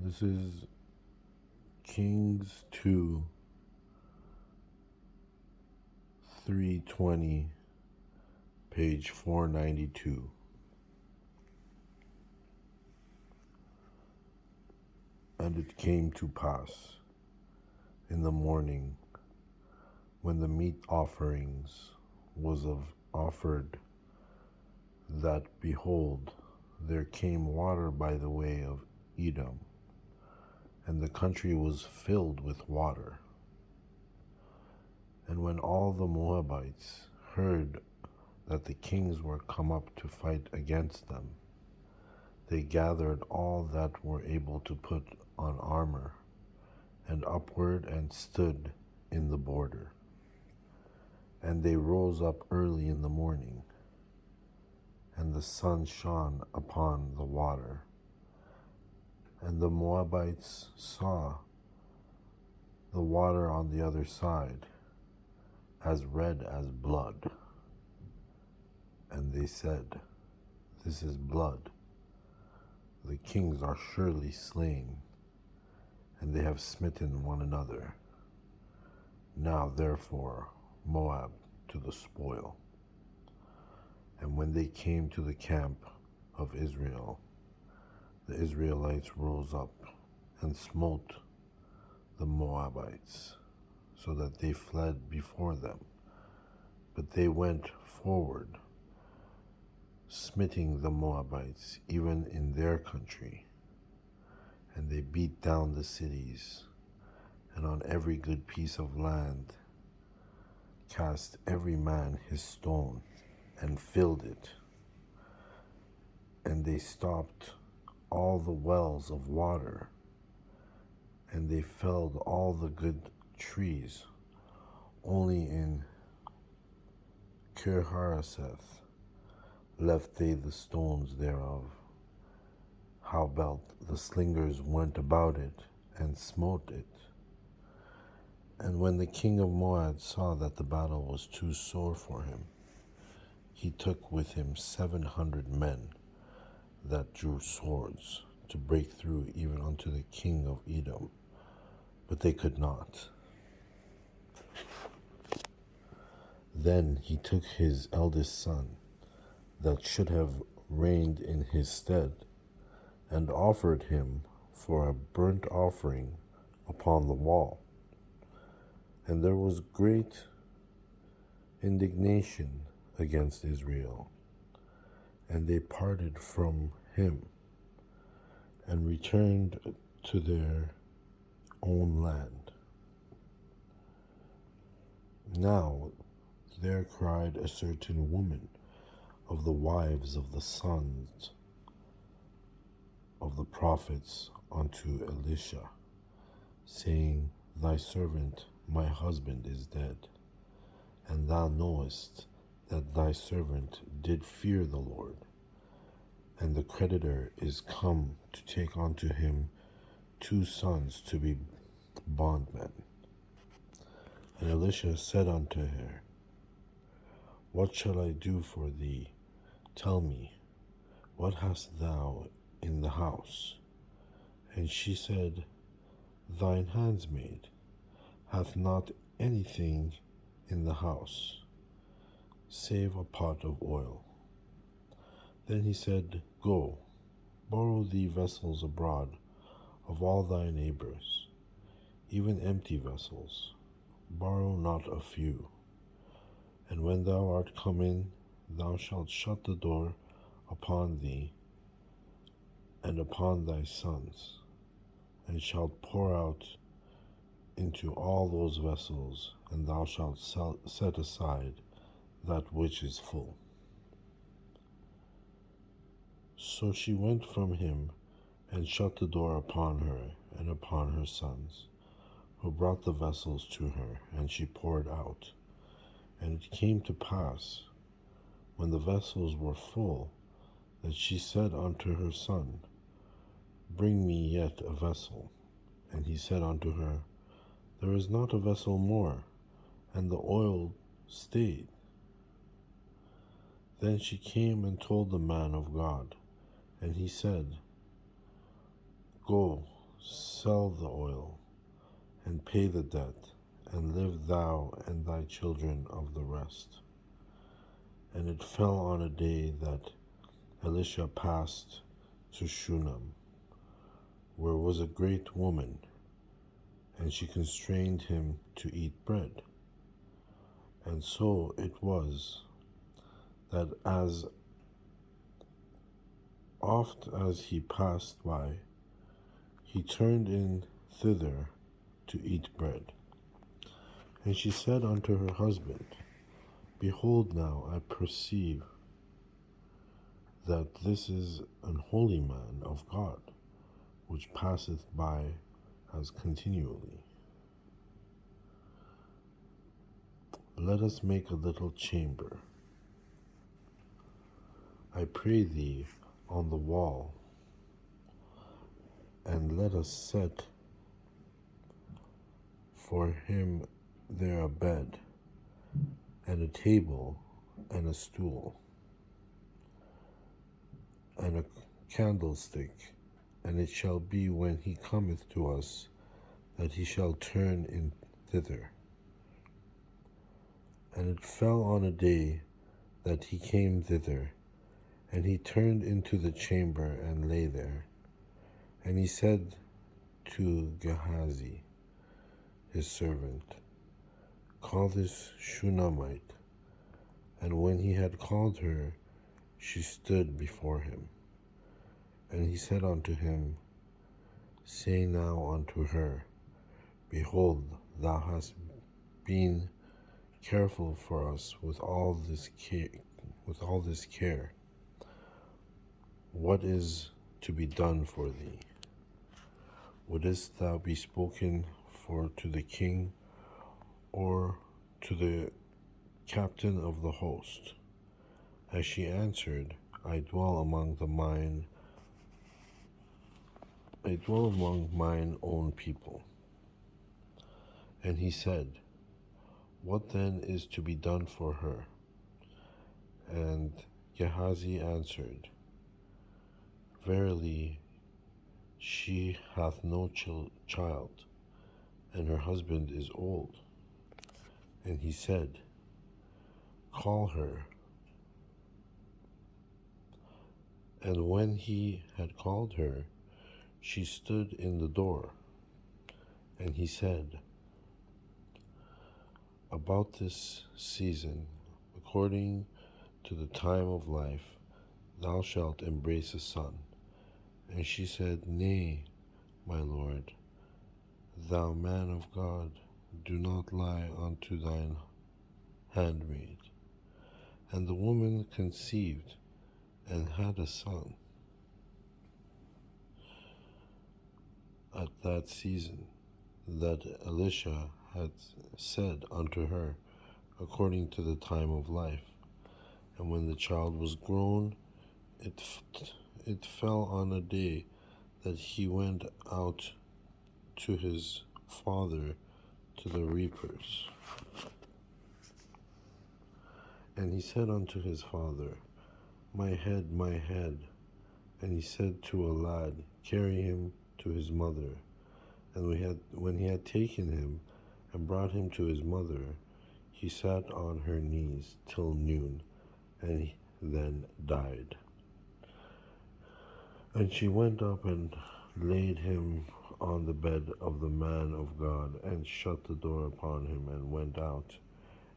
This is Kings 2, 320, page 492. And it came to pass in the morning, when the meat offerings was offered, that, behold, there came water by the way of Edom, and the country was filled with water. And when all the Moabites heard that the kings were come up to fight against them, they gathered all that were able to put on armor, and upward and stood in the border. And they rose up early in the morning, and the sun shone upon the water. And the Moabites saw the water on the other side, as red as blood. And they said, This is blood. The kings are surely slain, and they have smitten one another. Now therefore, Moab to the spoil. And when they came to the camp of Israel, the Israelites rose up and smote the Moabites, so that they fled before them. But they went forward, smiting the Moabites even in their country. And they beat down the cities, and on every good piece of land cast every man his stone, and filled it. And they stopped all the wells of water, and they felled all the good trees. Only in Kirharaseth left they the stones thereof. Howbeit the slingers went about it, and smote it. And when the king of Moab saw that the battle was too sore for him, he took with him 700 men that drew swords, to break through even unto the king of Edom, but they could not. Then he took his eldest son, that should have reigned in his stead, and offered him for a burnt offering upon the wall. And there was great indignation against Israel, and they parted from him, and returned to their own land. Now there cried a certain woman of the wives of the sons of the prophets unto Elisha, saying, Thy servant my husband is dead, and thou knowest that thy servant did fear the Lord, and the creditor is come to take unto him 2 sons to be bondmen. And Elisha said unto her, What shall I do for thee? Tell me, what hast thou in the house? And she said, Thine handmaid hath not anything in the house, save a pot of oil. Then he said, Go, borrow thee vessels abroad of all thy neighbors, even empty vessels, borrow not a few. And when thou art come in, thou shalt shut the door upon thee and upon thy sons, and shalt pour out into all those vessels, and thou shalt set aside that which is full. So she went from him, and shut the door upon her and upon her sons, who brought the vessels to her, and she poured out. And it came to pass, when the vessels were full, that she said unto her son, Bring me yet a vessel. And he said unto her, There is not a vessel more, and the oil stayed. Then she came and told the man of God, and he said, Go, sell the oil, and pay the debt, and live thou and thy children of the rest. And it fell on a day that Elisha passed to Shunem, where was a great woman, and she constrained him to eat bread. And so it was that as oft as he passed by, he turned in thither to eat bread. And she said unto her husband, Behold, now I perceive that this is an holy man of God, which passeth by as continually. Let us make a little chamber, I pray thee, on the wall, and let us set for him there a bed, and a table, and a stool, and a candlestick. And it shall be when he cometh to us, that he shall turn in thither. And it fell on a day that he came thither, and he turned into the chamber and lay there. And he said to Gehazi, his servant, Call this Shunammite. And when he had called her, she stood before him. And he said unto him, Say now unto her, Behold, thou hast been careful for us with all this care. What is to be done for thee? Wouldest thou be spoken for to the king, or to the captain of the host? As she answered, I dwell among mine own people. And he said, What then is to be done for her? And Gehazi answered, Verily, she hath no child, and her husband is old. And he said, Call her. And when he had called her, she stood in the door. And he said, About this season, according to the time of life, thou shalt embrace a son. And she said, Nay, my lord, thou man of God, do not lie unto thine handmaid. And the woman conceived and had a son at that season that Elisha had said unto her, according to the time of life. And when the child was grown, it fell on a day that he went out to his father to the reapers. And he said unto his father, My head, my head. And he said to a lad, Carry him to his mother. And when he had taken him and brought him to his mother, he sat on her knees till noon, and he then died. And she went up and laid him on the bed of the man of God, and shut the door upon him, and went out.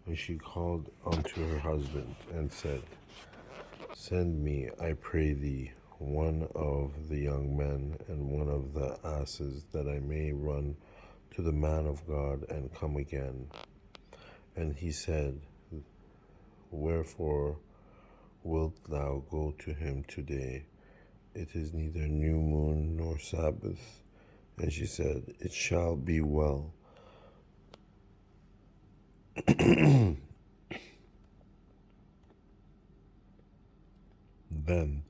And she called unto her husband, and said, Send me, I pray thee, one of the young men, and one of the asses, that I may run to the man of God, and come again. And he said, Wherefore wilt thou go to him today? It is neither new moon nor Sabbath. And she said, It shall be well. Then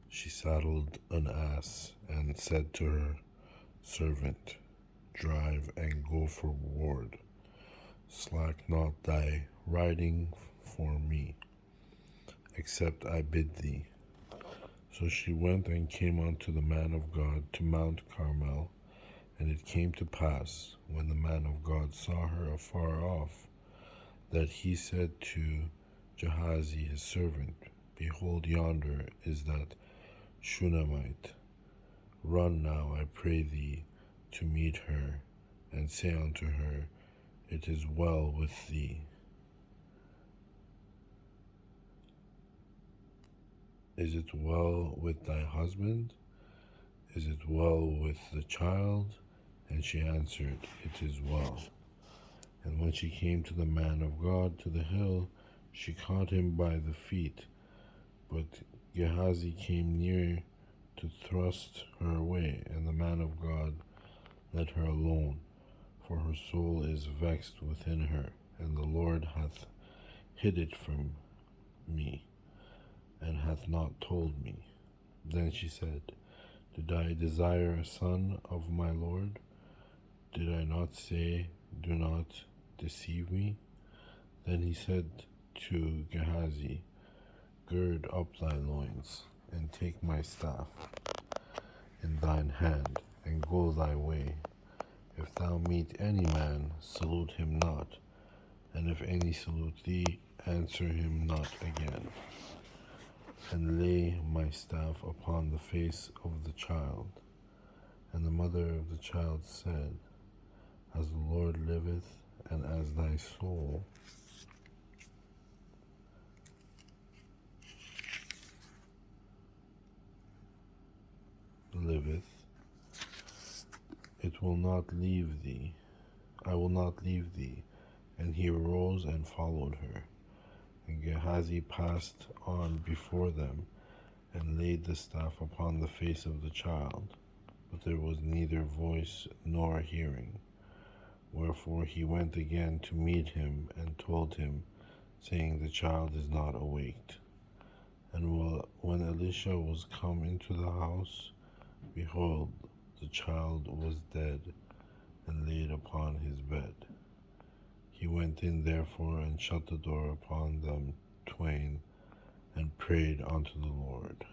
she saddled an ass, and said to her servant, Drive and go forward. Slack not thy riding for me, except I bid thee. So she went and came unto the man of God to Mount Carmel, And it came to pass, when the man of God saw her afar off, that he said to Gehazi his servant, Behold, yonder is that Shunammite. Run now, I pray thee, to meet her, and say unto her, It is well with thee. Is it well with thy husband? Is it well with the child? And she answered, It is well. And when she came to the man of God to the hill, she caught him by the feet. But Gehazi came near to thrust her away, and the man of God let her alone, for her soul is vexed within her, and the Lord hath hid it from me, and hath not told me. Then she said, Did I desire a son of my Lord? Did I not say, Do not deceive me? Then he said to Gehazi, Gird up thy loins, and take my staff in thine hand, and go thy way. If thou meet any man, salute him not, and if any salute thee, answer him not again. And lay my staff upon the face of the child. And the mother of the child said, As the Lord liveth, and as thy soul liveth, it will not leave thee. I will not leave thee. And he arose and followed her. And Gehazi passed on before them, and laid the staff upon the face of the child. But there was neither voice nor hearing. Wherefore he went again to meet him, and told him, saying, The child is not awaked. And when Elisha was come into the house, behold, the child was dead, and laid upon his bed. He went in therefore, and shut the door upon them twain, and prayed unto the Lord.